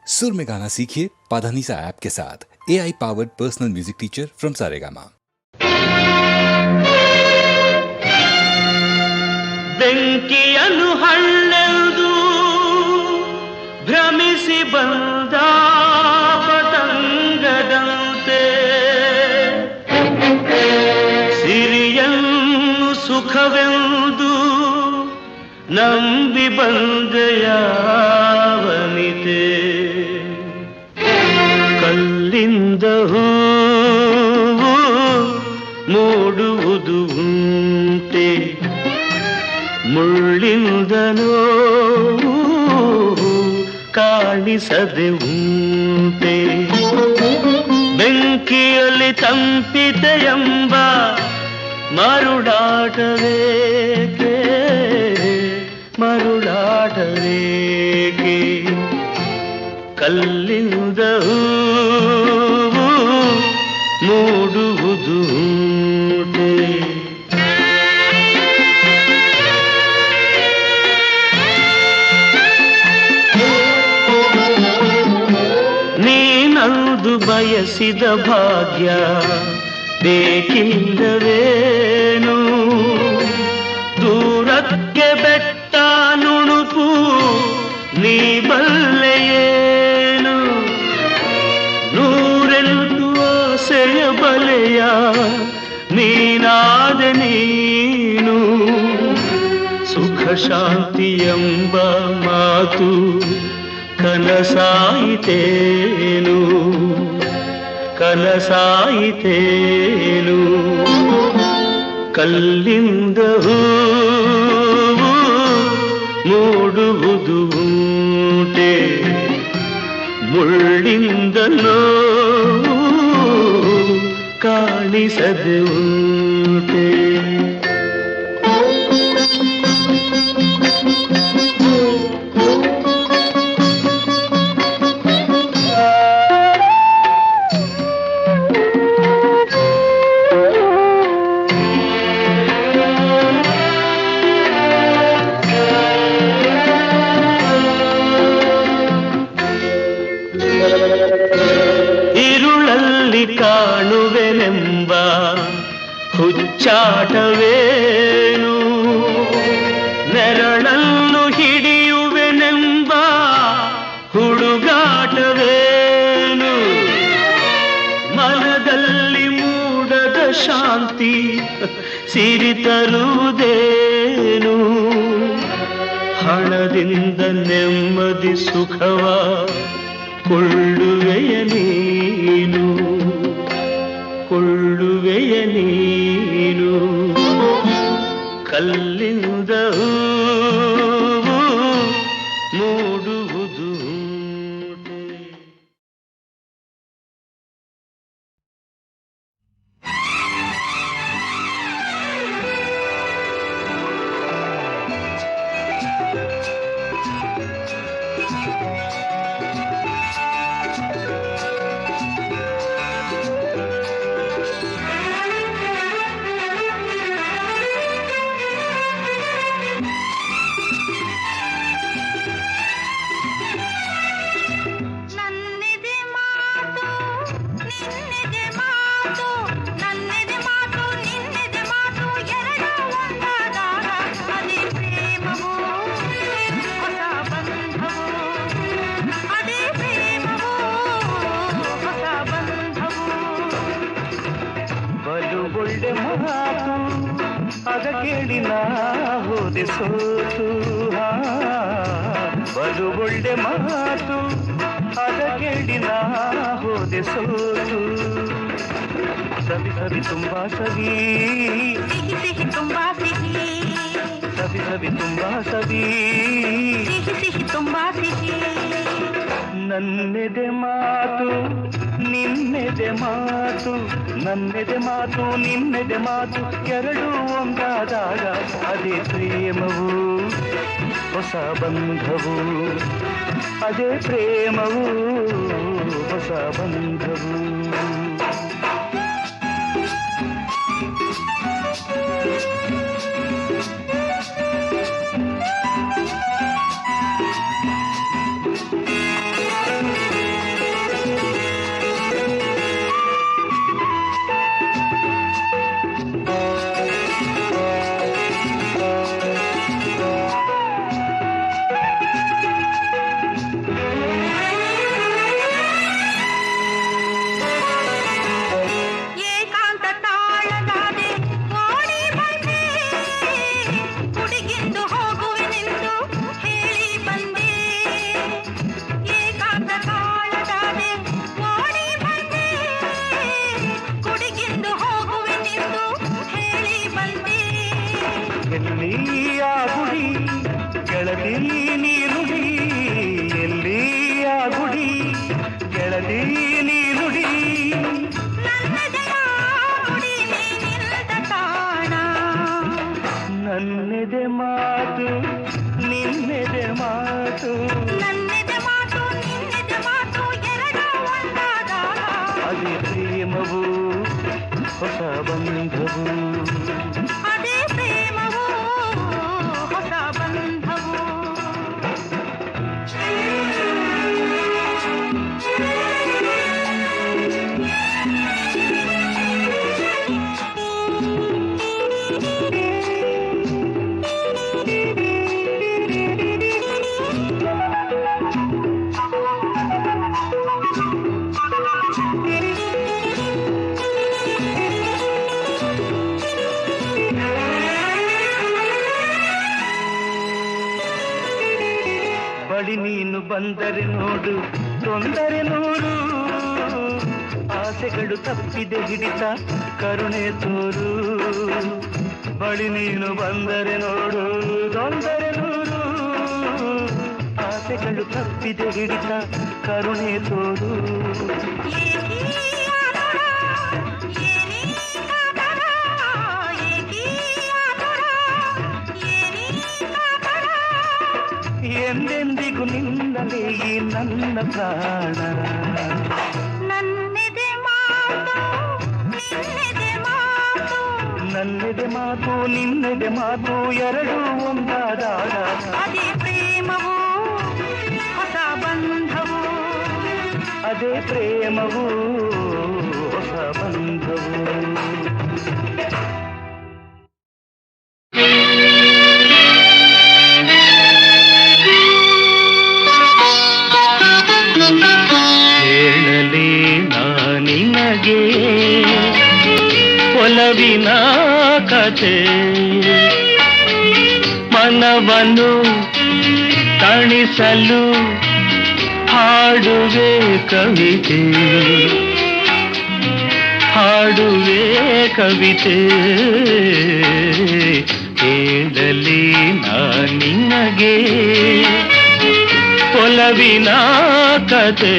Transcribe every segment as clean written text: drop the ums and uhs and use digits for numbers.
सुर में गाना सीखिए पाधानीसा ऐप के साथ। AI powered personal music teacher from Saregama. ಬೆಂಕಿಯನ್ನು ಹಳ್ಳೆಂದು ಭ್ರಮಿಸಿ ಬಂದ ಪತಂಗದಂತೆ ಸಿರಿಯನ್ನು ಸುಖವೆಂದು ನಂಬಿ ಬಂದೆಯಾವನಿತೆ ಕಲ್ಲಿಂದ ಹೂವು ಮೂಡುವುದು ಉಂಟೆ ಮುಳ್ಳಿಂದನೋ ಕಾಣಿಸದೆ ಉಂಟೆ ಬೆಂಕಿಯಲ್ಲಿ ತಂಪಿದೆಯೆಂಬ ಮರುಳಾಟವೇಕೆ ಮರುಳಾಟವೇಕೆ ಕಲ್ಲಿಂದ ಹೂವು ಮೂಡುವುದು ಉಂಟೆ ನೀನಂದು ಬಯಸಿದ ಭಾಗ್ಯ ಬೇಕಿಲ್ಲವೇನು ದೂರಕ್ಕೆ ಬೆಟ್ಟ ನುಣುಪು ನೀ ಬಲ್ಲೆಯೇನು ನೂರೆಂಟು ಆಸೆಯ ಬಲೆಯ ನೀನಾದ ನೀನು ಸುಖ ಶಾಂತಿ ಎಂಬ ಮಾತು ಕನಸಾಯಿತೇನು ಕನಸಾಯಿತೇನು ಕಲ್ಲಿಂದ ಹೂವು ಮೂಡುವುದು ಉಂಟೆ ಮುಳ್ಳಿಂದಲೋ ಕಾಣಿಸದೆ ಉಂಟೆ ഇരുളಲ್ಲಿ ಕಾಣುವೆನೆಂಬ ಹುಚ್ಚಾಟವೇನು ನೆರಳನ್ನು ಹಿಡಿಯುವೆನೆಂಬ ಹುಡುಗಾಟವೇನು ಮನದಲ್ಲಿ ಮೂಡದ ಶಾಂತಿ ಸಿರಿ ತರುವುದೇನು ಹಣದಿಂದ ನೆಮ್ಮದಿ ಸುಖವ ಕೊಳ್ಳುವೆಯ ನೀನು ಕೊಳ್ಳುವೆಯ ನೀನು ಕಲ್ಲಿಂದ ಹೂವು ಮೂಡುವುದು ಉಂಟೆ ಒಳ್ಳೆ ಮಾತು ಅದ ಕೇಳಿ ನಾ ಹೋದೆ ಸೋತು ಬಲು ಒಳ್ಳೆ ಮಾತು ಅದ ಕೇಳಿ ನಾ ಹೋದೆ ಸೋತು ಸವಿ ಸವಿ ತುಂಬಾ ಸವಿ ಸಿಹಿ ಸಿಹಿ ತುಂಬಾ ಸಿಹಿ ಸವಿ ಸವಿ ತುಂಬಾ ಸವಿ ಸಿಹಿ ಸಿಹಿ ತುಂಬಾ ಸಿಹಿ ನನ್ನೆದೆ ಮಾತು ನಿನ್ನೆದೆ ಮಾತು ನನ್ನೆದೆ ಮಾತು ನಿನ್ನೆದೆ ಮಾತು ಎರಡು ಒಂದಾದಾಗ ಅದೇ ಪ್ರೇಮವು ಹೊಸ ಬಂಧವು ಅದೇ ಪ್ರೇಮವು ಹೊಸ ಬಂಧವು ಗೆಳತಿ ನೀನುಡಿ ಎಲ್ಲಿ ಆ ಗುಡಿ ಗೆಳತಿ ನೀನುಡಿ ನನ್ನೆದೆ ಮಾತು ನಿನ್ನೆದೆ ಮಾತು ಅದೇ ಪ್ರೇಮವು ಹೊಸ ಬಂಧವು ಬಳಿ ನೀನು ಬಂದರೆ ನೋಡು ತೊಂದರೆ ನೂರು ಆಸೆಗಳು ತಪ್ಪಿದೆ ಹಿಡಿತ ಕರುಣೆ ತೋರು ಬಳಿ ನೀನು ಬಂದರೆ ನೋಡು ತೊಂದರೆ ನೂರು ಆಸೆಗಳು ತಪ್ಪಿದೆ ಹಿಡಿತ ಕರುಣೆ ತೋರು ಎಂದೆಂದಿಗೂ ನಿನ್ನಲೇ ಈ ನನ್ನ ಪ್ರಾಣ ನನ್ನೆದೆ ಮಾತು ನಿನ್ನೆದೆ ಮಾತು ಎರಡು ಒಂದಾದಾಗ ಅದೇ ಪ್ರೇಮವು ಹೊಸ ಬಂಧವು ಅದೇ ಪ್ರೇಮವು ಹೊಸ ಬಂಧವು ನಿನಗೆ ಒಲವಿನ ಕಥೆ ಮನವನ್ನು ತಣಿಸಲು ಹಾಡುವೆ ಕವಿತೆ ಹಾಡುವೆ ಕವಿತೆ ಹೇಳಲಿ ನಿನಗೆ ಒಲವಿನ ಕಥೆ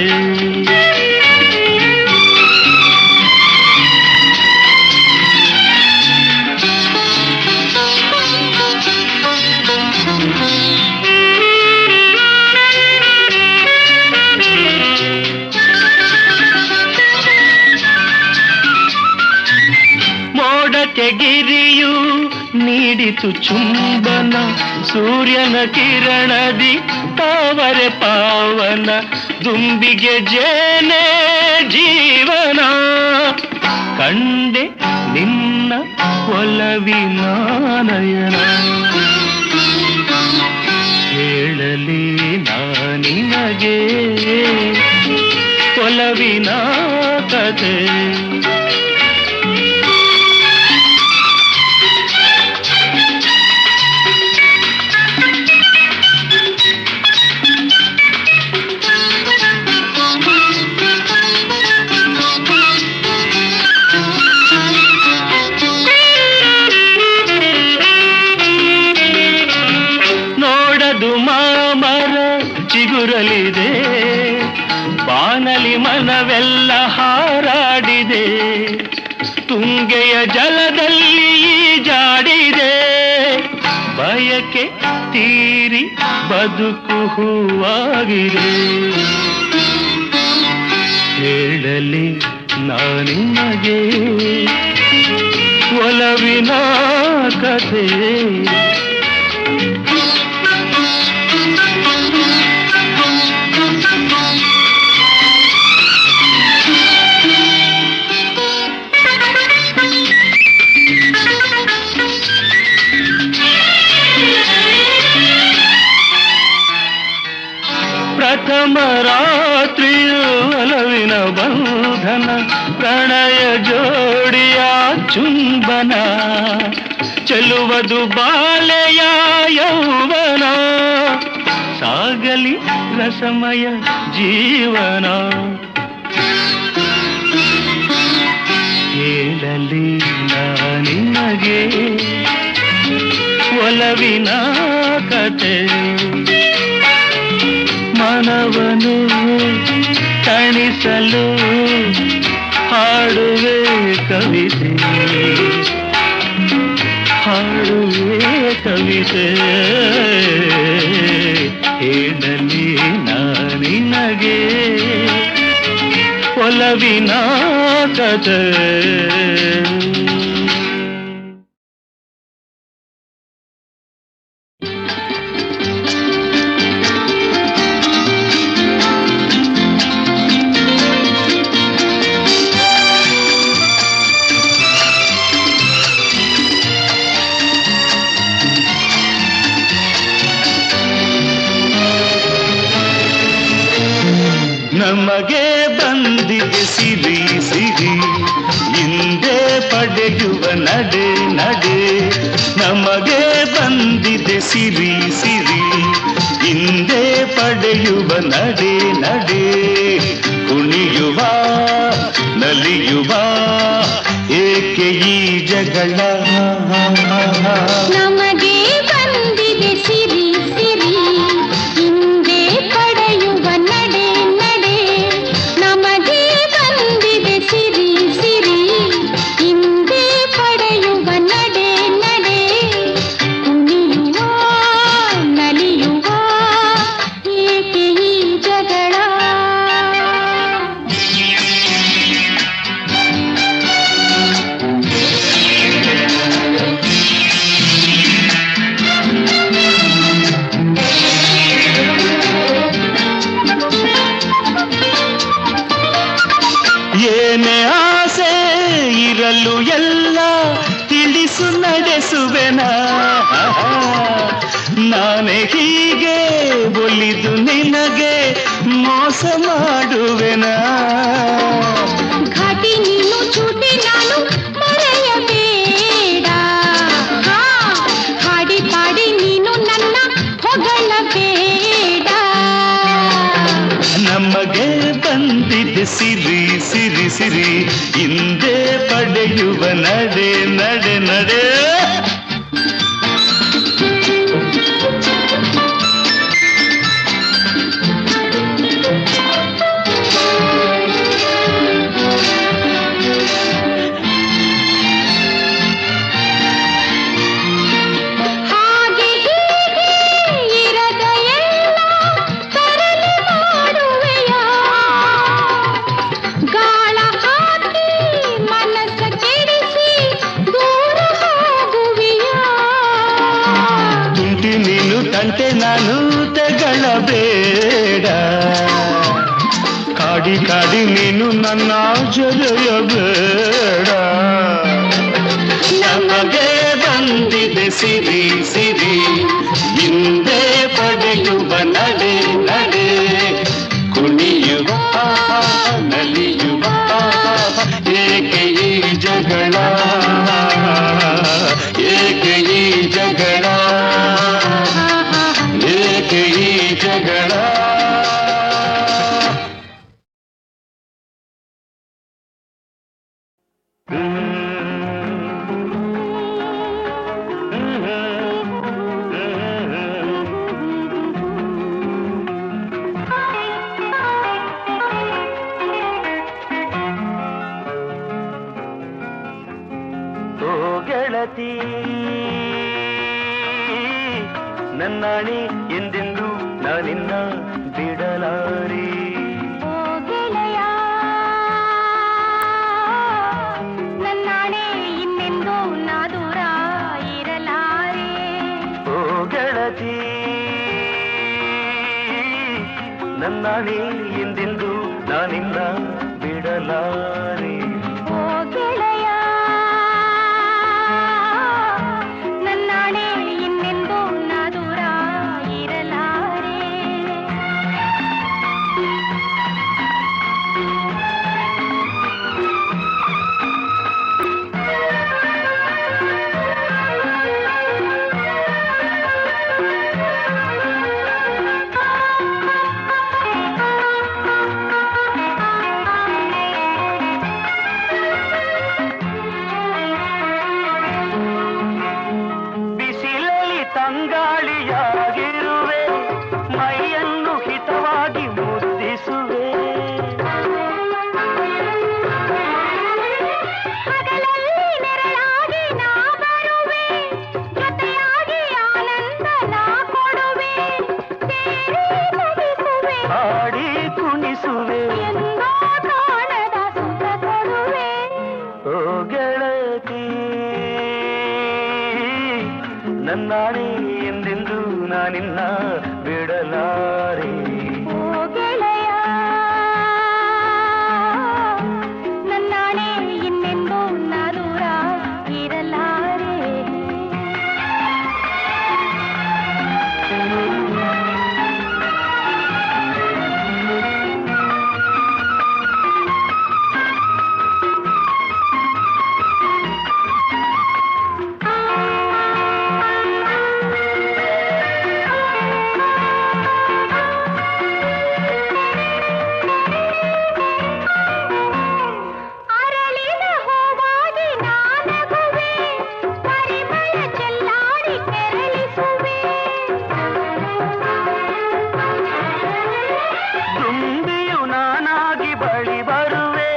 ಗಿರಿಯು ನೀಡಿತು ಚುಂಬನ ಸೂರ್ಯನ ಕಿರಣದಿ ತಾವರೆ ಪಾವನ ದುಂಬಿಗೆ ಜೇನೆ ಜೀವನ ಕಂಡೆ ನಿನ್ನ ಒಲವಿನ ನಯನ ಹೇಳಲಿ ನಿನಗೆ ಒಲವಿನ ಕಥೆ ಚಿಗುರಲಿದೆ ಬಾನಲಿ ಮನವೆಲ್ಲ ಹಾರಾಡಿದೆ ತುಂಗೆಯ ಜಲದಲ್ಲಿ ಜಾಡಿದೆ ಬಯಕೆ ತೀರಿ ಬದುಕು ಹೂವಾಗಿದೆ ಹೇಳಲಿ ನಿನಗೆ ಒಲವಿನ ಕಥೆ ಪ್ರಥಮ ರಾತ್ರಿಯು ಒಲವಿನ ಬಂಧನ ಪ್ರಣಯ ಜೋಡಿಯ ಚುಂಬನ ಚೆಲುವುದು ಬಾಲೆಯ ಯೌವನ ಸಾಗಲಿ ರಸಮಯ ಜೀವನ ಹೇಳಲಿ ನಿನಗೆ ಒಲವಿನ ಕತೆ ಮನವನು ತಣಿಸಲು ಹಾಡುವೆ ಕವಿತೆ ಹಾಡುವೆ ಕವಿತೆ ಹೇಳಲಿ ನಾನಿನಗೆ ಒಲವಿನ ಕತೆ ನಮಗೆ ಬಂದಿದೆ ಸಿರಿ ಸಿರಿ ಹಿಂದೆ ಪಡೆಯುವ ನಡೆ ನಡೆ ನಮಗೆ ಬಂದಿದೆ ಸಿರಿ ಸಿರಿ ಹಿಂದೆ ಪಡೆಯುವ ನಡೆ ನಡೆ ಕುಣಿಯುವ ನಲಿಯುವ ಏಕೆ ಈ ಜಗಳ ನಮಗೆ ಬಂದಿದೆ ಸಿರಿ ಸಿರಿ ಹಿಂದೆ ಪಡೆಯುವ ನಡೆ ನಡೆ ನಮಗೆ ಬಂದಿದೆ ಸಿರಿ ಸಿರಿ ಹಿಂದೆ ಪಡೆಯುವ ನಡೆ ನಡೆ ಕುಣಿಯುವ ನಲಿಯುವ ಏಕೆ ಈ ಜಗಳ ಏನೇ ಆಸೆ ಇರಲು ಎಲ್ಲ ತಿಳಿಸು ನಡೆಸುವೆನ ನಾನೇ ಹೀಗೆ ಒಲಿದು ನಿನಗೆ ಮೋಸ ಮಾಡುವೆನ ಘಾಟಿ ನೀನು ಚೂಟಿ ನಾನು ಮರೆಯಬೇಡ ಹಾಡಿ ಪಾಡಿ ನೀನು ನನ್ನ ಹೊಗಳಬೇಡ ನಮಗೆ ಬಂದಿದೆ ಸಿರಿ ಸಿರಿ ಸಿರಿ ಹಿಂದೆ ಪಡೆಯುವ ನಡೆ ನಡೆ ನಡೆ ಹಾಗೆ ಹೀಗೆ ಇರದ ಎಲ್ಲ ತರಲೆ ಮಾಡುವೆಯ ಗಾಳ ಹಾಕಿ ಮನಸ್ಸ ಕೆಡಿಸಿ ದೂರ ಹೋಗುವೆಯ ತುಂಟಿ ನೀನು ತಂಟೆ ನಾನು ತೆಗಳಬೇಡ ಕಾಡಿ ಕಾಡಿ ನೀನು ನನ್ನ ಜೊತೆಯಬೇಡ ನಮಗೆ ಬಂದಿದೆ ಸಿರಿ ಸಿರಿ ಹಿಂದೆ ಪಡೆಯುವ ನಡೆ ನಡೆ ಕುಣಿಯುವ ನಲಿಯುವ ಏಕೆ ಈ ಜಗಳ ಏಕೆ ಈ ಜಗಳ ಏಕೆ ಈ ಜಗಳ ಓ ಗೆಳತಿ ನನ್ನಾಣಿ ಎಂದೆಂದು ನಾನಿನ್ನ ಬಿಡಲಾರೆ ಓ ಗೆಳೆಯ ನನ್ನಾಣೆ ಇನ್ನೆಂದೂ ನಾ ದೂರ ಇರಲಾರೆ ಓ ಗೆಳತಿ ನನ್ನಾಣಿ ಎಂದೆಂದು ನಾನಿನ್ನ ಬಿಡಲಾರೆ ಓ ಗೆಳೆಯ ನನ್ನಾಣೆ ಇನ್ನೆಂದೂ ನಾ ದೂರ ಇರಲಾರೆ ಬರುವೆ ಎಂದೋ ಕಾಣದ ಸುಖ ಕೊಡುವೆ ಓ ಗೆಳತಿ ನನ್ನಾಣೆ ಎಂದೆಂದು ನಾನಿನ್ನ ಬಿಡಲಾರೆ ಓ ಗೆಳೆಯ ನನ್ನಾಣೆ ಇನ್ನೆಂದೂ ನಾ ದೂರ ಇರಲಾರೆ ಅರಳಿದ ಹೂವಾಗಿ ನಾನಗುವೆ ಪರಿಮಳ ಚೆಲ್ಲಾಡಿ ಕೆರಳಿಸುವೆ ತುಂಬಿಯು ನಾನಾಗಿ ಬಳಿ ಬರುವೆ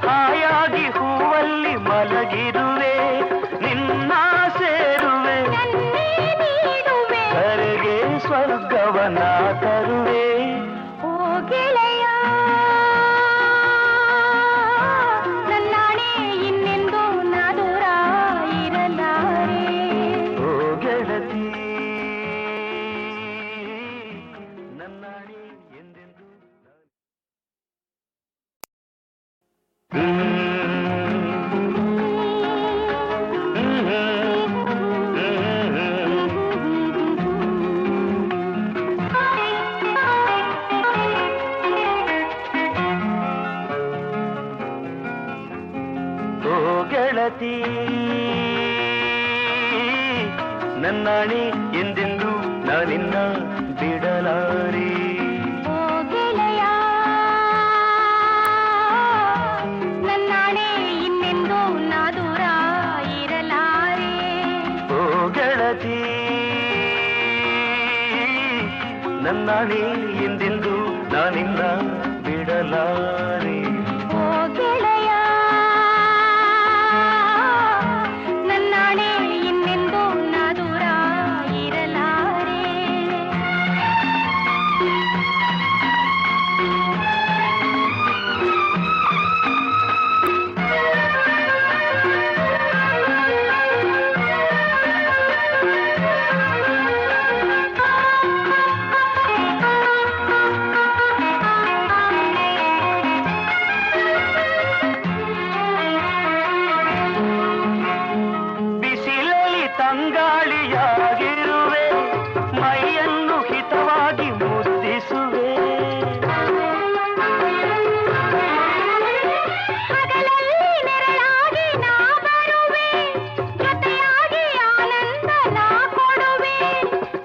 ಹಾಯಾಗಿ ಹೂವಲ್ಲಿ ಮಲಗಿರುವೆ ನಿನ್ನ ಸೇರುವೆ ನನ್ನೇ ನೀಡುವೆ ಕರೆಗೆ ಸ್ವರ್ಗವನ ತರುವೆ ಓ ಗೆಳೆಯ ನನ್ನಾಣೆ ಇನ್ನೆಂದೂ ನಾ ದೂರ ಇರಲಾರೆ ಓ ಗೆಳತಿ ನನ್ನಾಣೆ ಎಂದೆಂದು ಓ ಗೆಳತಿ ನನ್ನಾಣೆ ಎಂದೆಂದು ನಾನಿನ್ನ ಬಿಡಲಾರೆ ಓ ಗೆಳೆಯ ನನ್ನಾಣೆ ಇನ್ನೆಂದೂ ನಾ ದೂರ ಇರಲಾರೆ ಓ ಗೆಳತಿ ನನ್ನಾಣೆ ಎಂದೆಂದು ನಾನಿನ್ನ ಬಿಡಲಾರೆ ಓ ಗೆಳೆಯ ನನ್ನಾಣೆ ಇನ್ನೆಂದೂ ನಾ ದೂರ ಇರಲಾರೆ ಬಿಸಿಲಲ್ಲಿ ತಂಗಾಳಿಯಾಗಿರುವೆ ಮೈಯನ್ನು ಹಿತವಾಗಿ ಮುದ್ದಿಸುವೆ ಹಗಲಲ್ಲಿ ನೆರಳಾಗಿ ನಾ ಬರುವೆ ಜೊತೆಯಾಗಿ ಆನಂದ ನಾ ಕೊಡುವೆ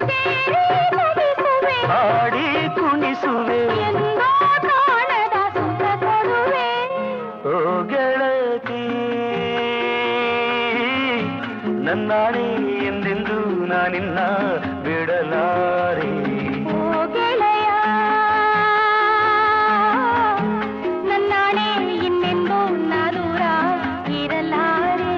ಸೇರಿ ಮುಗಿಸುವೆ ಹಾಡಿ ಕುಣಿಸುವೆ ಎಂದೋ ಕಾಣದ ಸುಖ ಕೊಡುವೆ ಓ ಗೆಳತಿ ನನ್ನಾಣೆ ಎಂದೆಂದು ನಾನಿನ್ನ ಬಿಡಲಾರೆ ಓ ಗೆಳೆಯ ನನ್ನಾಣೆ ಇನ್ನೆಂದೂ ನಾ ದೂರ ಇರಲಾರೆ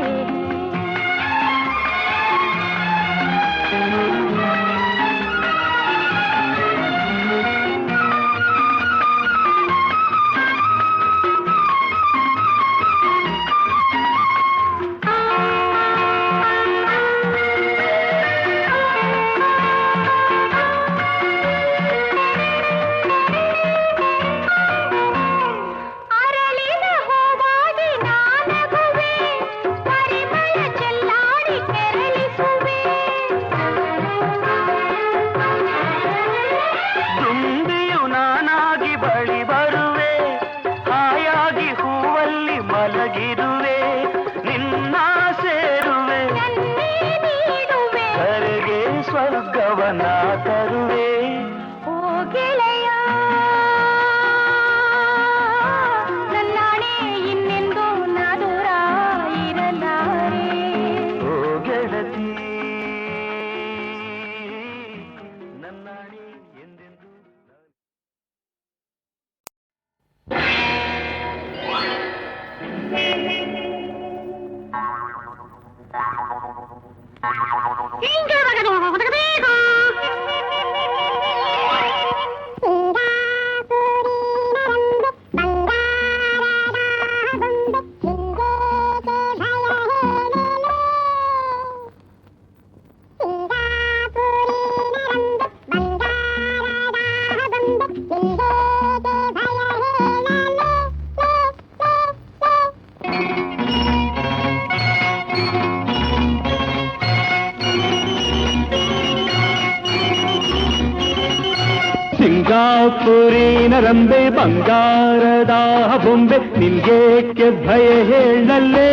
ನರಂಬೆ ಬಂಗಾರದ ಬೊಂಬೆ ನಿನ್ಗೇಕೆ ಭಯ ಹೇಳಲೇ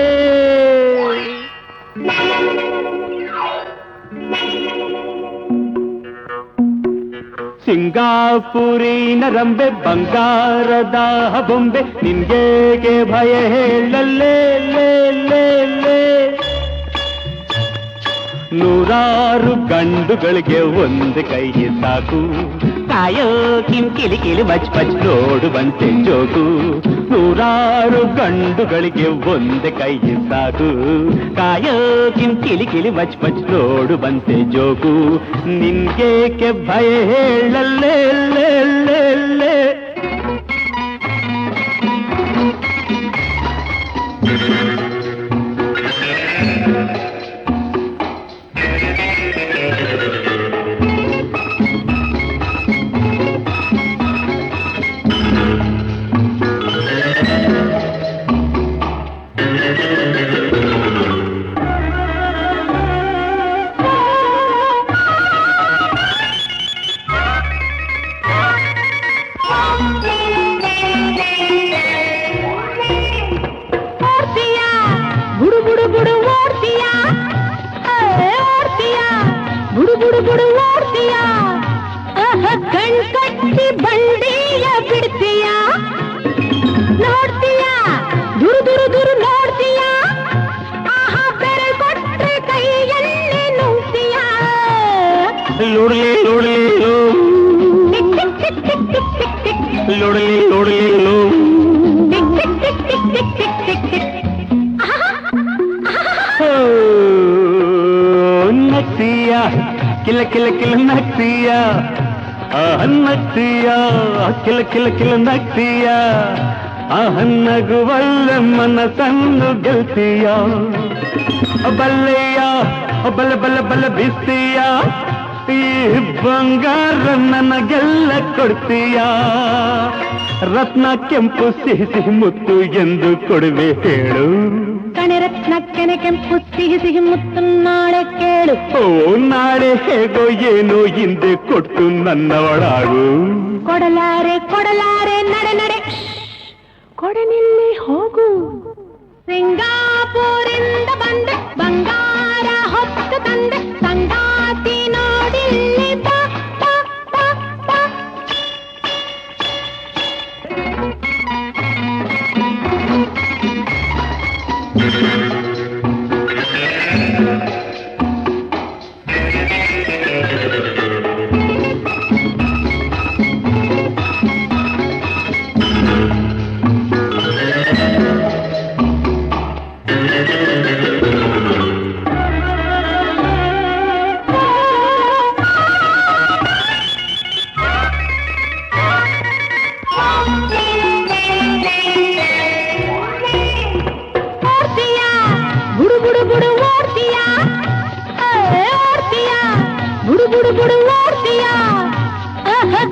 ಸಿಂಗಾಪುರಿ ನರಂಬೆ ಬಂಗಾರದ ಬೊಂಬೆ ನಿನ್ಗೇಕೆ ಭಯ ಹೇಳಲೇ ಲೇ ಲೇ ಲೇ ನೂರಾರು ಗಂಡುಗಳಿಗೆ ಒಂದು ಕೈ ಸಾಕು ಕಾಯೋ ಕಿಲಿ ಕಿಲಿ ಬಚ್ ಬಚ್ ನೋಡುವಂತೆ ಜೋಗು ನೂರಾರು ಗಂಡುಗಳಿಗೆ ಒಂದು ಕೈ ಸಾಕು ಕಾಯೋ ಕಿಲಿ ಕಿಲಿ ಬಚ್ ಬಚ್ ನೋಡುವಂತೆ ಜೋಗು ನಿನ್ಗೇಕೆ ಭಯ ಹೇಳಲೇ ಲೇ ಲೇ ಲೇ ಕಣ್ಕಟ್ಟಿ ಬಂಡಿಯ ಬಿಡ್ತೀಯ ನೋಡ್ತೀಯ ದುರು ದುರು ದುರು ನೋಡ್ತೀಯ ಆಹಾ ಬೆರೆ ಕೊಟ್ರೆ ಕೈಯಲ್ಲಿ ನುಂಗ್ತೀಯ ಲೋಡ್ಲಿ ಲೋಡ್ಲಿ ಲೋ ಟಿಕ್ ಟಿಕ್ ಟಿಕ್ ಟಿಕ್ ಟಿಕ್ ಟಿಕ್ ಟಿಕ್ ಲೋಡ್ಲಿ ಲೋಡ್ಲಿ ಲೋ ಟಿಕ್ ಟಿಕ್ ಟಿಕ್ ಟಿಕ್ ಟಿಕ್ ಟಿಕ್ ಟಿಕ್ ಟಿಕ್ ನಗ್ತೀಯ ಕಿಲ ಕಿಲ ಕಿಲ ನಗ್ತೀಯ ನಗ್ತೀಯ ಕಿಲ ಕಿಲ ಕಿಲ ನಗ್ತೀಯ ನಗುವಲ್ಲ ಮನಸ್ಸನ್ನು ಗೆಲ್ತೀಯ ಬಲ್ಲೆಯ ಬಲ ಬಲ ಬಲ ಬಿಸ್ತೀಯ ಈ ಬಂಗಾರ ನನಗೆಲ್ಲ ಕೊಡ್ತೀಯ ರತ್ನ ಕೆಂಪು ಸಿಹಿ ಸಿಹಿ ಮುತ್ತು ಎಂದು ಕೊಡುವೆ ಹೇಳು ಕಣರತ್ನ ಕೆನೆ ಕೆಂಪು ಸಿಹಿ ಸಿಹಿ ಮುತ್ತು ನಾಳೆ ಕೇಳು ಓ ನಾಳೆ ಹೇಗೋ ಏನೋ ಹಿಂದೆ ಕೊಟ್ಟು ನನ್ನವಳಾಗು ಕೊಡಲಾರೆ ಕೊಡಲಾರೆ ನಡೆ ನಡೆ ಕೊಡನಿಲ್ಲಿ ಹೋಗು ಸಿಂಗಾಪುರಿಂದ ಬಂದೆ ಬಂಗಾರ ಹೊತ್ತು ತಂದೆ ಸಂಗಾತಿ ನೋಡಿಲ್ಲಿ ಬಾ ಬಾ ಬಾ ಬಾ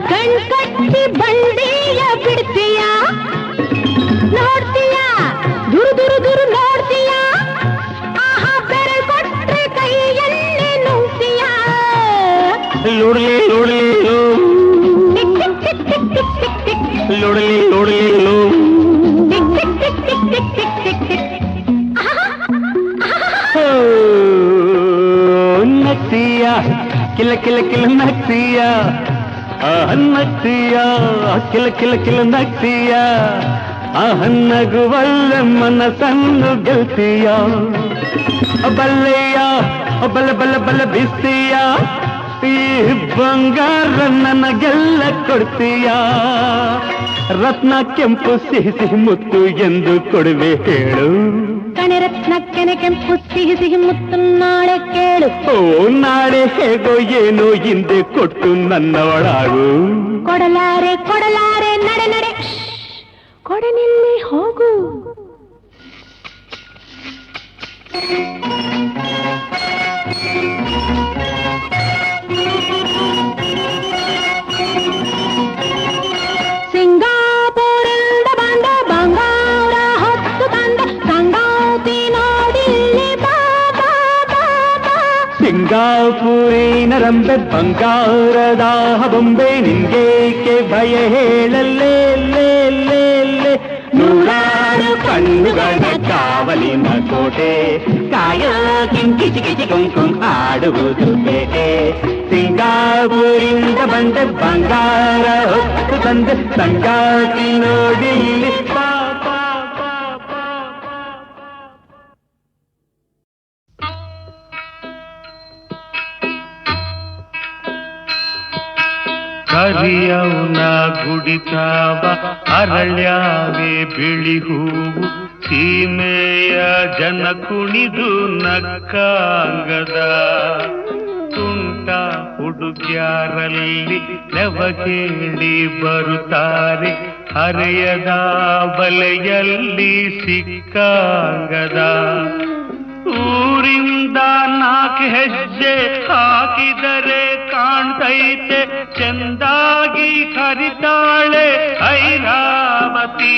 ಕಣ್ಕಟ್ಟಿ ಬಂಡಿಯ ಬಿಡ್ತೀಯ ನೋಡ್ತೀಯ ದುರು ದುರು ದುರು ನೋಡ್ತೀಯ ಆಹಾ ಬೆರೆ ಕೊಟ್ರೆ ಕೈಯಲ್ಲಿ ನುಂಗ್ತೀಯ ಲೋಡ್ಲಿ ಲೋಡ್ಲಿ ಲೋ ಟಿಕ್ ಟಿಕ್ ಟಿಕ್ ಟಿಕ್ ಟಿಕ್ ಟಿಕ್ ಟಿಕ್ ಲೋಡ್ಲಿ ಲೋಡ್ಲಿ ಲೋ ಟಿಕ್ ಟಿಕ್ ಟಿಕ್ ಟಿಕ್ ಟಿಕ್ ಟಿಕ್ ಟಿಕ್ ಟಿಕ್ ನಗ್ತೀಯ ಕಿಲ ಕಿಲ ಕಿಲ ನಗ್ತೀಯ ನಗ್ತೀಯ ಕಿಲ ಕಿಲ ಕಿಲ ನಗ್ತೀಯ ನಗುವಲ್ಲ ಮನಸ್ಸನ್ನು ಗೆಲ್ತೀಯ ಬಲ್ಲೆಯ ಬಲ ಬಲ ಬಲ ಬಿಸ್ತೀಯ ಈ ಬಂಗಾರ ನನಗೆಲ್ಲ ಕೊಡ್ತೀಯ ರತ್ನ ಕೆಂಪು ಸಿಹಿ ಸಿಹಿ ಮುತ್ತು ಎಂದು ಕೊಡುವೆ ಹೇಳು ಕಣರತ್ನ ಕೆನೆ ಕೆಂಪು ಸಿಹಿ ಸಿಹಿ ಮುತ್ತು ನಾಳೆ ಕೇಳು ಓ ನಾಳೆ ಹೇಗೋ ಏನೋ ಹಿಂದೆ ಕೊಟ್ಟು ನನ್ನವಳಾಗು ಕೊಡಲಾರೆ ಕೊಡಲಾರೆ ನಡೆ ನಡೆ ಕೊಡನಿಲ್ಲಿ ಹೋಗು ಸಿಂಗಾಪುರಿಂದ ಬಂದ ಬಂಗಾರ ಹೊತ್ತು ತಂದ ಸಂಗಾತಿ ನೋಡಿಲ್ಲಿ ಬಾ ಬಾ ಬಾ ಬಾ ಸಿಂಗಾಪುರಿನ ರಂಬೆ ಬಂಗಾರದ ಬೊಂಬೆ ನಿನ್ಗೇಕೆ ಭಯ ಹೇಳಲೇ ಲೇ ಲೇ ಲೇ ನೂರಾರು ಕಣ್ಣುಗಳ ಕಾವಲಿನ ಕೋಟೆ ಕಾಯೋ ಕಿಂಕಿಚಿ ಕಿಚಿ ಕುಂಕುಂ ಆಡುವುದು ಬೇಟೆ ಸಿಂಗಾಪುರಿಂದ ಬಂದೆ ಬಂಗಾರ ಹೊತ್ತು ತಂದೆ ಸಂಗಾತಿ ನೋಡಿ ಇಲ್ಲಿ ಪಾ ಪಾ ಪಾ ಪಾ ಕರಿಯವನ ಗುಡಿತಾವ ಅರಳ್ಯಾವೆ ಬಿಳಿ ಹೂವು ಸೀಮೆಯ ಜನ ಕುಣಿದು ನಕ್ಕಾಂಗದ ತುಂಟ ಹುಡುಗ್ಯಾರಲ್ಲಿ ನೆವ ಕೇಳಿ ಬರುತ್ತಾರೆ ಹರೆಯದ ಬಲೆಯಲ್ಲಿ ಸಿಕ್ಕಾಂಗದ ಊರಿಂದ 4 ಹೆಜ್ಜೆ ಹಾಕಿದರೆ ಕಾಣ್ತೈತೆ ಚೆಂದಾಗಿ ಕರಿತಾಳೆ ಐರಾವತಿ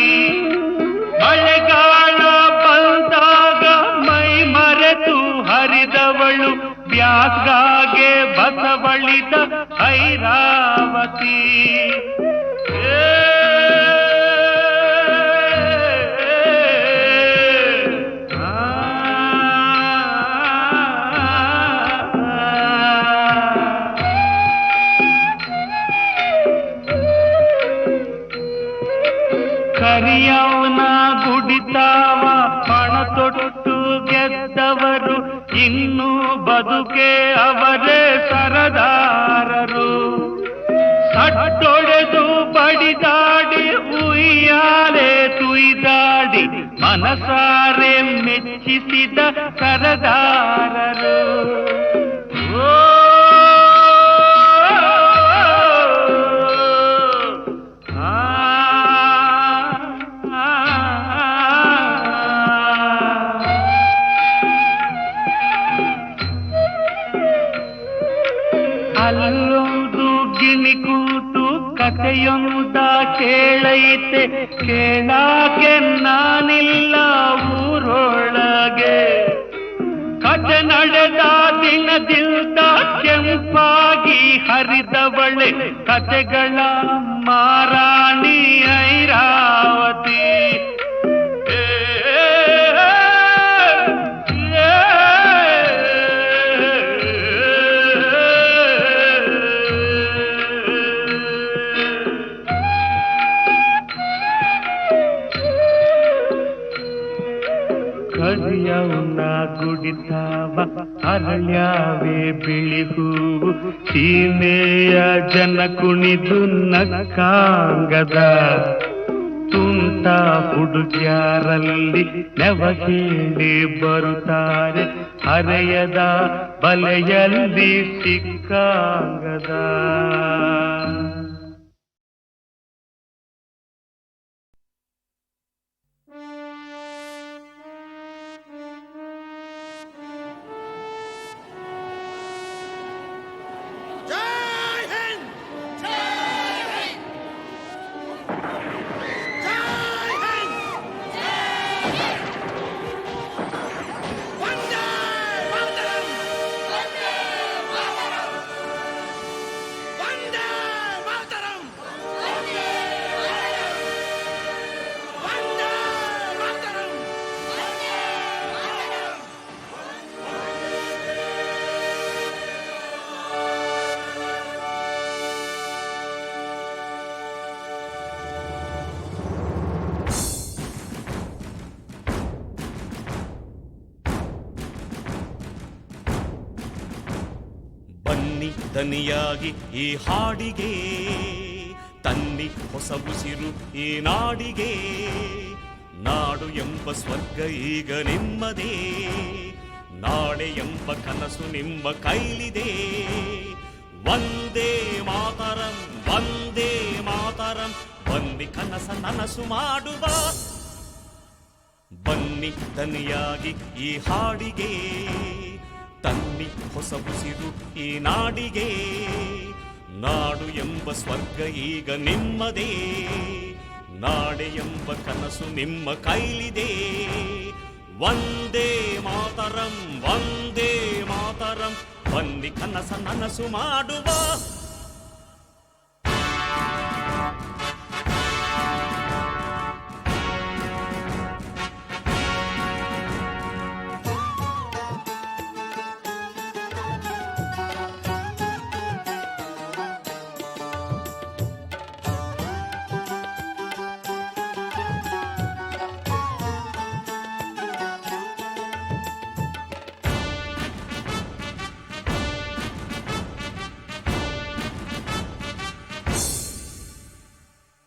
ಮಳೆಗಾಲ ಬಂದಾಗ ಮೈ ಮರೆತು ಹರಿದವಳು ಬ್ಯಾಸ್ಗಾಗೆ ಬಸವಳಿದ ಐರಾವತಿ ಕರಿಯವನ ಗುಡಿತಾವ ಪಣ ತೊಟ್ಟು ಗೆದ್ದವರು ಇನ್ನು ಬದುಕೆ ಅವರೇ ಸರದಾರರು ಸಟ್ಟೊಡೆದು ಬಡಿದಾಡಿ ಉಯ್ಯಾಲೆ ತುಯ್ದಾಡಿ ಮನಸಾರೆ ಮೆಚ್ಚಿಸಿದ ಸರದಾರರು ಅಲ್ಲೊಂದು ಗಿಣಿ ಕೂತು ಕಥೆಯೊಂದ ಕೇಳೈತೆ ಕೇಳಾಕೆ ನಾನಿಲ್ಲ ಊರೊಳಗೆ ಕಥೆ ನಡೆದ ದಿನದಿಂದ ಕೆಂಪಾಗಿ ಹರಿದವಳೆ ಕಥೆಗಳ ಮಾರಾಣಿ ಐರಾವತಿ ಕರಿಯವನ ಗುಡಿತಾವ ಅರಳ್ಯಾವೆ ಬಿಳಿ ಹೂವು ಸೀಮೆಯ ಜನ ಕುಣಿದು ನಕ್ಕಾಂಗದ ತುಂಟ ಹುಡುಗ್ಯಾರಲ್ಲಿ ನೆವ ಕೇಳಿ ಬರುತ್ತಾರೆ ಹರೆಯದ ಬಲೆಯಲ್ಲಿ ಸಿಕ್ಕಾಂಗದ ದನಿಯಾಗಿ ಈ ಹಾಡಿಗೆ ತನ್ನಿ ಹೊಸ ಉಸಿರು ಈ ನಾಡಿಗೆ ನಾಡು ಎಂಬ ಸ್ವರ್ಗ ಈಗ ನಿಮ್ಮದೇ ನಾಳೆ ಎಂಬ ಕನಸು ನಿಮ್ಮ ಕೈಲಿದೆ ವಂದೇ ಮಾತರಂ ವಂದೇ ಮಾತರಂ ಬನ್ನಿ ಕನಸ ನನಸು ಮಾಡುವ ಬನ್ನಿ ದನಿಯಾಗಿ ಈ ಹಾಡಿಗೆ ತನ್ನಿ ಹೊಸ ಉಸಿರು ಈ ನಾಡಿಗೆ ನಾಡು ಎಂಬ ಸ್ವರ್ಗ ಈಗ ನಿಮ್ಮದೇ ನಾಡೆ ಎಂಬ ಕನಸು ನಿಮ್ಮ ಕೈಲಿದೆ ವಂದೇ ಮಾತರಂ ವಂದೇ ಮಾತರಂ ಬನ್ನಿ ಕನಸ ನನಸು ಮಾಡುವ.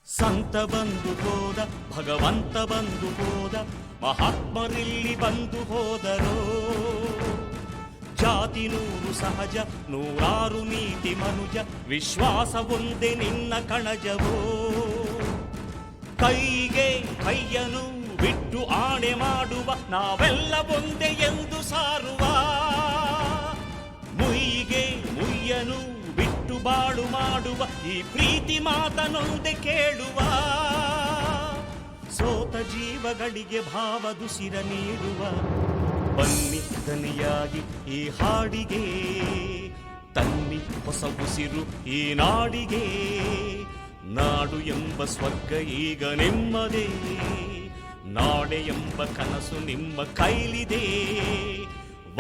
ಸಂತ ಬಂದು ಹೋದ, ಭಗವಂತ ಬಂದು ಹೋದ, ಮಹಾತ್ಮರಿಲ್ಲಿ ಬಂದು ಹೋದರೋ. ಜಾತಿ ನೂರು ಸಹಜ, ನೂರಾರು ನೀತಿ ಮನುಜ, ವಿಶ್ವಾಸ ಒಂದೇ ನಿನ್ನ ಕಣಜವೋ. ಕೈಗೆ ಕೈಯನು ಬಿಟ್ಟು ಆಣೆ ಮಾಡುವ, ನಾವೆಲ್ಲ ಒಂದೇ ಎಂದು ಸಾರುವ. ಮುಯ್ಯಿಗೆ ಮುಯ್ಯನು ಬಿಟ್ಟು ಬಾಳು ಮಾಡುವ, ಈ ಪ್ರೀತಿ ಮಾತನೊಂದೆ ಕೇಳುವ. ಸೋತ ಜೀವಗಳಿಗೆ ಭಾವದುಸಿರ ನೀಡುವ. ಬನ್ನಿ ದನಿಯಾಗಿ ಈ ಹಾಡಿಗೆ, ತನ್ನಿ ಹೊಸ ಉಸಿರು ಈ ನಾಡಿಗೆ. ನಾಡು ಎಂಬ ಸ್ವರ್ಗ ಈಗ ನಿಮ್ಮದೇ, ನಾಡೆ ಎಂಬ ಕನಸು ನಿಮ್ಮ ಕೈಲಿದೆ.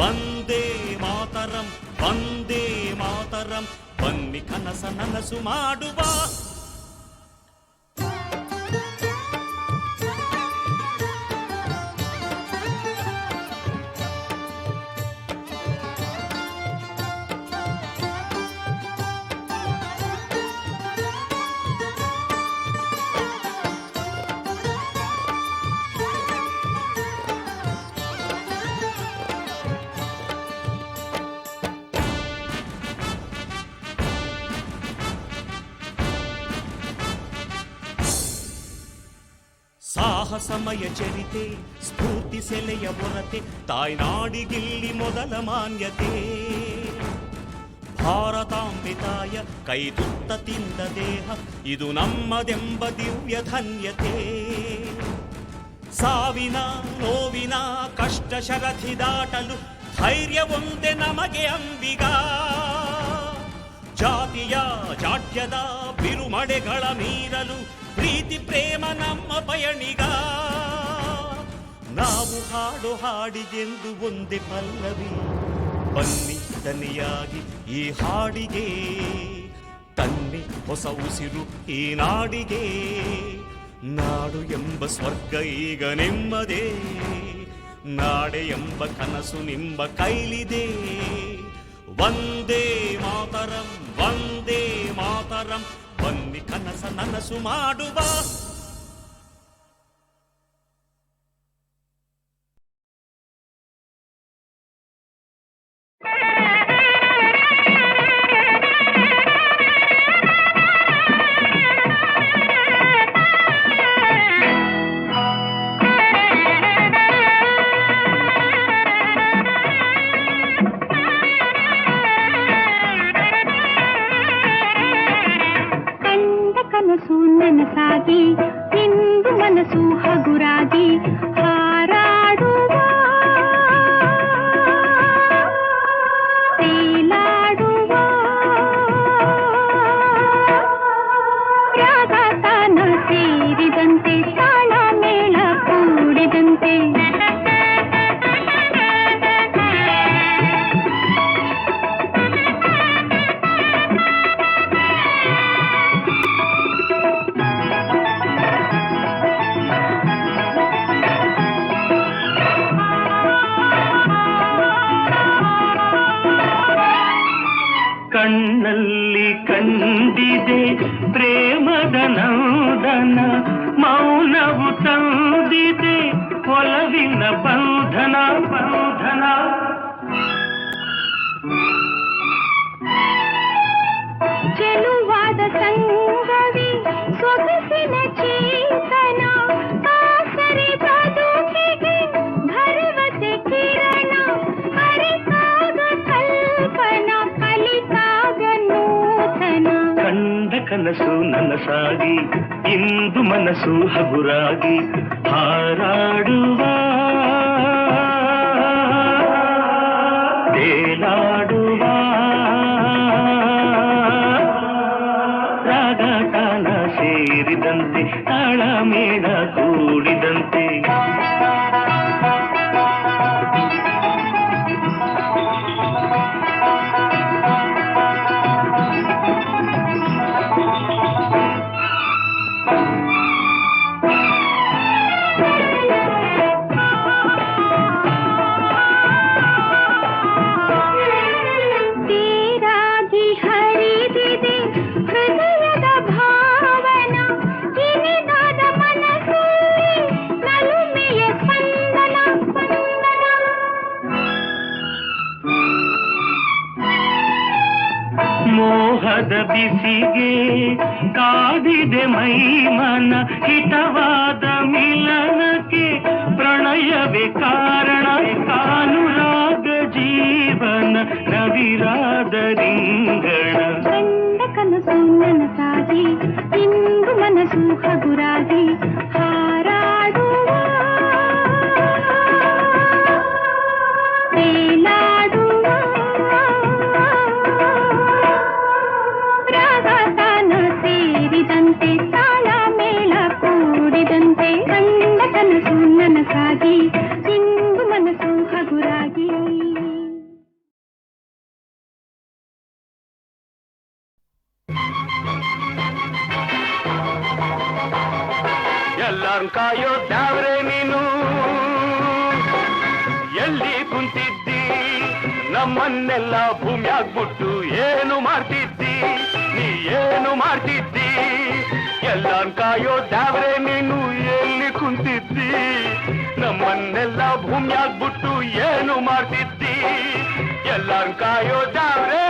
ವಂದೇ ಮಾತರಂ, ವಂದೇ ಮಾತರಂ, ಬನ್ನಿ ಕನಸ ನನಸು ಮಾಡುವ. ಸಾಹಸಮಯ ಚರಿತೆ, ಸ್ಫೂರ್ತಿ ಸೆಲೆಯ ಹೊರತೆ, ತಾಯ್ನಾಡಿಗಿಲ್ಲಿ ಮೊದಲ ಮಾನ್ಯತೆ. ಭಾರತಾಂಬೆ ತಾಯ ಕೈ ತುತ್ತ ತಿಂದ ದೇಹ, ಇದು ನಮ್ಮದೆಂಬ ದಿವ್ಯ ಧನ್ಯತೆ. ಸಾವಿನ ನೋವಿನ ಕಷ್ಟ ಶರಥಿ ದಾಟಲು ಧೈರ್ಯ ಒಂದೇ ನಮಗೆ ಅಂಬಿಗ. ಜಾತಿಯ ಜಾಡ್ಯದ ಬಿರುಮಡೆಗಳ ಮೀರಲು ಪ್ರೀತಿ ಪ್ರೇಮ ನಮ್ಮ ಪಯಣಿಗ. ನಾವು ಹಾಡು ಹಾಡಿಗೆಂದು ಒಂದೇ ಪಲ್ಲವಿ. ಬನ್ನಿ ದನಿಯಾಗಿ ಈ ಹಾಡಿಗೆ, ತನ್ನಿ ಹೊಸ ಉಸಿರು ಈ ನಾಡಿಗೆ. ನಾಡು ಎಂಬ ಸ್ವರ್ಗ ಈಗ ನಿಮ್ಮದೇ, ನಾಡೆ ಎಂಬ ಕನಸು ನಿಮ್ಮ ಕೈಲಿದೆ. ವಂದೇ ಮಾತರಂ, ವಂದೇ ಮಾತರಂ, ಬನ್ನಿ ಕನಸ ನನಸು ಮಾಡುವ. ಕನಸು ನನಸಾಗಿ, ನಿಂದು ಮನಸ್ಸು ಹಗುರಾಗಿ ಹಾರಾಡುವ, ತೇಲಾಡುವ. ರಾಗ ತಾನ ಸೇರಿದಂತೆ, ತಾಳ ಮೇಳ ಕೂಡಿದಂತೆ. ಕಣ್ಣಲ್ಲಿ ಕಂಡಿದೆ ಪ್ರೇಮದ ನಂದನ, ಮೌನವು ತಂದಿದೆ ಒಲವಿನ ಬಂಧನ ಬಂಧನ. ಚೆಲುವಾದ ಸಂಗವಿ ಸೊಗಸಿನ ಚೇತನ, ಆಸರೆ ಬದುಕಿಗೆ ಭರವಸೆ ಕಿರಣ. ಅರಿತಾಗ ಕಲ್ಪನಾ, ಕಲಿತಾಗ ನೂತನ. ಕಂಡ ಕನಸು ನನಸಾಗಿ, ಇಂದು ಮನಸ್ಸು ಹಗುರಾಗಿ ಹಾರಾಡುವ, ತೇಲಾಡುವ. ಮೇಳ ಕೂಡಿದಂತೆ ಮೋಹದ ಬಿಸಿಗೆ ಕಾದಿದೆ ಮೈಮನ ಹಿತವಾದ ಮಿಲನಕ್ಕೆ ಪ್ರಣಯವೇ ಕಾರಣ ಕಾನುರಾಗ ಜೀವನ ನವಿರಾದ ರಿಂಗಣ ಕಂಡ ಕನಸು ನನಸಾಗಿ ಇಂದು ಮನಸ್ಸು ಹಗುರಾಗಿ ಹಾರಾಡುವ ತೇಲಾಡುವ ರಾಗತಾನ ಸೇರಿದಂತೆ ತಾಳ ಮೇಳ ಕೂಡಿದಂತೆ ಕಂಡ ಕನಸು ನನಸಾಗಿ ಇಂದು ಮನಸ್ಸು ಹಗುರಾಗಿ ಎಲ್ಲಾರು ಕಾಯೋ ದ್ಯಾವ್ರೆ ನೀನು ಎಲ್ಲಿ ಕುಂತಿದ್ದಿ ನಮ್ಮನ್ನೆಲ್ಲ ಭೂಮಿಯಾಗ್ಬಿಟ್ಟು ಏನು ಮಾಡ್ತಿದ್ದಿ ನೀ ಏನು ಮಾಡ್ತಿದ್ದಿ ಎಲ್ಲಾರು ಕಾಯೋ ದ್ಯಾವ್ರೆ ನೀನು ಎಲ್ಲಿ ಕುಂತಿದ್ದಿ ನಮ್ಮನ್ನೆಲ್ಲ ಭೂಮಿಯಾಗ್ಬಿಟ್ಟು ಏನು ಮಾಡ್ತಿದ್ದಿ ಎಲ್ಲಾರು ಕಾಯೋ ದ್ಯಾವ್ರೆ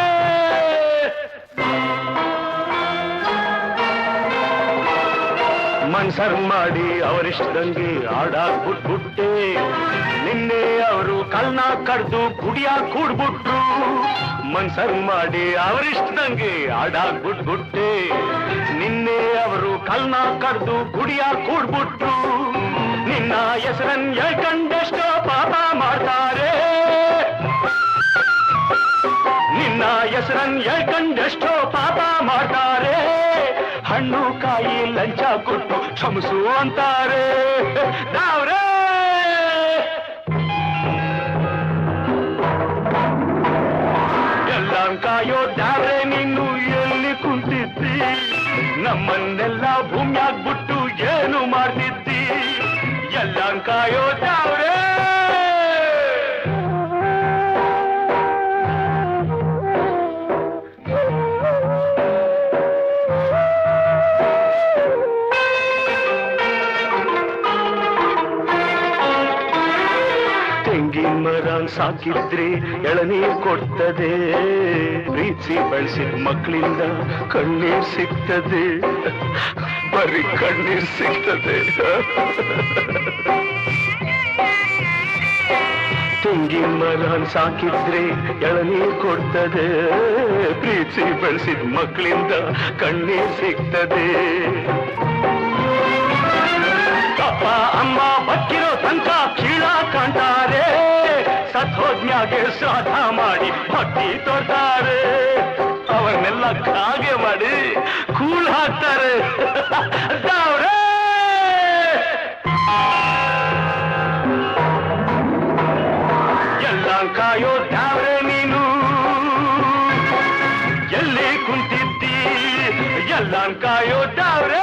ಮನ್ಸರ್ ಮಾಡಿ ಅವರಿಷ್ಟಂಗೆ ಆಡಾಕ್ಬಿಟ್ಬಿಟ್ಟೆ ನಿನ್ನೆ ಅವರು ಕಳ್ನ ಕಡ್ದು ಗುಡಿಯಾಗ ಕೂಡ್ಬಿಟ್ರು ಮನ್ಸರ್ ಮಾಡಿ ಅವರಿಷ್ಟಂಗೆ ಆಡಾಕ್ಬಿಟ್ಬಿಟ್ಟೆ ನಿನ್ನೆ ಅವರು ಕಳ್ನ ಕಡ್ದು ಗುಡಿಯಾಗ ಕೂಡ್ಬಿಟ್ರು ನಿನ್ನ ಹೆಸರನ್ ಹೇಳ್ಕಂಡೆಷ್ಟೋ ಪಾಪ ಮಾಡ್ತಾರೆ ನಿನ್ನ ಹೆಸರನ್ ಹೇಳ್ಕಂಡೆಷ್ಟೋ ಪಾಪ ಮಾಡ್ತಾರೆ ಹಣ್ಣು ಕಾಯಿ ಲಂಚ ಕೊಟ್ಟು ಕ್ಷಮಿಸು ಅಂತಾರೆ ದಾವ್ರೆ ಎಲ್ಲ ಕಾಯೋ ದಾವ್ರೆ ನೀನು ಎಲ್ಲಿ ಕುಂತಿದ್ದಿ ನಮ್ಮನ್ನೆಲ್ಲ ಭೂಮಿಯಾಗ್ಬಿಟ್ಟು ಏನು ಮಾಡ್ತಿದ್ದಿ ಎಲ್ಲ ಕಾಯೋ ದಾವ್ರೆ ಮರನ್ ಸಾಕಿದ್ರೆ ಎಳನೀರ್ ಕೊಡ್ತದೆ ಪ್ರೀತಿ ಬೆಳೆಸಿದ ಮಕ್ಕಳಿಂದ ಕಣ್ಣೀರ್ ಸಿಗ್ತದೆ ಬರೀ ಕಣ್ಣೀರ್ ಸಿಗ್ತದೆ ತೆಂಗಿನ ಮರನ್ ಸಾಕಿದ್ರೆ ಎಳನೀರ್ ಕೊಡ್ತದೆ ಪ್ರೀತಿ ಬೆಳೆಸಿದ ಮಕ್ಕಳಿಂದ ಕಣ್ಣೀರ್ ಸಿಗ್ತದೆ ಅಪ್ಪ ಅಮ್ಮ ಬಕ್ಕಿರೋ ತನಕ ಕೀಳ ಕಾಣ್ತಾರೆ ಸತ್ಹೋದ್ಮ್ಯಾಗೆ ಶ್ರಾದ್ದ ಮಾಡಿ ಭಕ್ತಿ ತೋರ್ತಾರೆ ಅವನ್ನೆಲ್ಲ ಕಾಗೆ ಮಾಡಿ ಕೂಳ್ ಹಾಕ್ತಾರೆ ದಾವ್ರೆ ಎಲ್ಲ ಕಾಯೋ ದಾವ್ರೆ ನೀನು ಎಲ್ಲಿ ಕುಂತಿದ್ದಿ ಎಲ್ಲ ಕಾಯೋ ದಾವ್ರೆ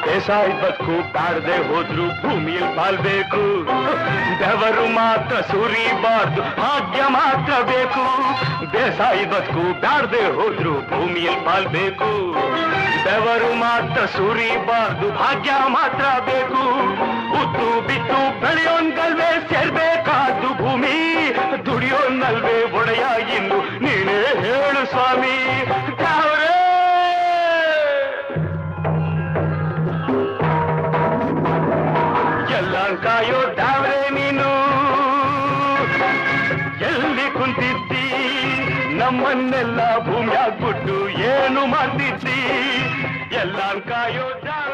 ಬೇಸಾಯ ಬದುಕು ಬಾಡದೆ ಹೋದ್ರು ಭೂಮಿಯಲ್ಲಿ ಬಾಳ್ಬೇಕು ಬೆವರು ಮಾತ್ರ ಸುರಿಬಾರ್ದು ಭಾಗ್ಯ ಮಾತ್ರ ಬೇಕು ಬೇಸಾಯ ಬದುಕು ಬಾಡದೆ ಹೋದ್ರು ಭೂಮಿಯಲ್ಲಿ ಬಾಳ್ಬೇಕು ಬೆವರು ಮಾತ್ರ ಸುರಿಬಾರ್ದು ಭಾಗ್ಯ ಮಾತ್ರ ಬೇಕು ಉತ್ತು ಬಿತ್ತು ಬೆಳೆಯೋನ್ಗಲ್ವೇ ಸೇರ್ಬೇಕಾದ್ದು ಭೂಮಿ ದುಡಿಯೋನ್ನಲ್ವೇ ಒಡೆಯ ಇನ್ನು ನೀನೇ ಹೇಳು ಸ್ವಾಮಿ ಕಾಯೋ ದಾವ್ರೆ ನೀನು ಎಲ್ಲಿ ಕುಂತಿದ್ದಿ ನಮ್ಮನ್ನೆಲ್ಲ ಭೂಮಿಯಾಗ್ಬಿಟ್ಟು ಏನು ಮಾಡ್ತಿದ್ದಿ ಎಲ್ಲ ಕಾಯೋ ಜಾಗ